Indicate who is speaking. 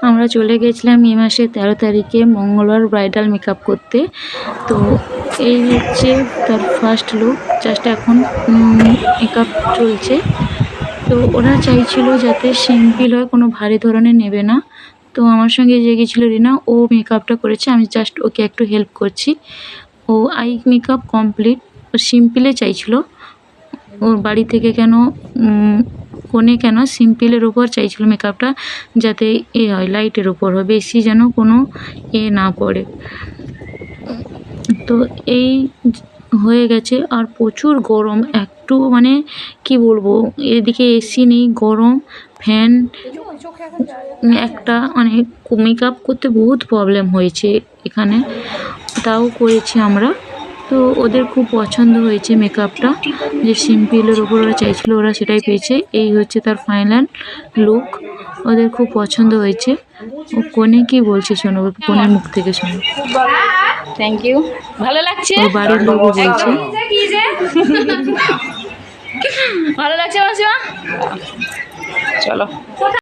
Speaker 1: আমরা চলে গেছিলাম এই মাসের 13 তারিখে মঙ্গলবার ব্রাইডাল মেকআপ করতে। তো এই হচ্ছে তার ফার্স্ট লুক, জাস্ট এখন মেকআপ চলছে। তো ওরা চাইছিল যাতে সিম্পল হয়, কোনো ভারী ধরনের নেবে না। তো আমার সঙ্গে যে গেছিলো রিনা, ও মেকআপটা করেছে, আমি জাস্ট ওকে একটু হেল্প করছি। ও আই মেকআপ কমপ্লিট, ও সিম্পলে চাইছিল। ওর বাড়ি থেকে কেন কোণে কেন সিম্পলের উপর চাইছিল মেকআপটা, যাতে হয় লাইটের উপর হয়, বেশি যেন কোনো না পড়ে। তো এই হয়ে গেছে। আর প্রচুর গরম, একটু মানে কি বলবো, এদিকে এসি নেই, গরম, ফ্যান একটা, মানে মেকআপ করতে বহুত প্রবলেম হয়েছে এখানে, তাও করেছি আমরা। তো ওদের খুব পছন্দ হয়েছে মেকআপটা, যে সিম্পলের ওপর ওরা চাইছিল, ওরা সেটাই পেয়েছে। এই হচ্ছে তার ফাইনাল লুক, ওদের খুব পছন্দ হয়েছে। ও কোণে কি বলছে শোনো, কোণের মুখ থেকে শোনো।
Speaker 2: থ্যাংক ইউ, ভালো লাগছে।
Speaker 1: ওর বাড়ির লোকও বলছে
Speaker 2: ভালো লাগছে মাসিমা, চলো।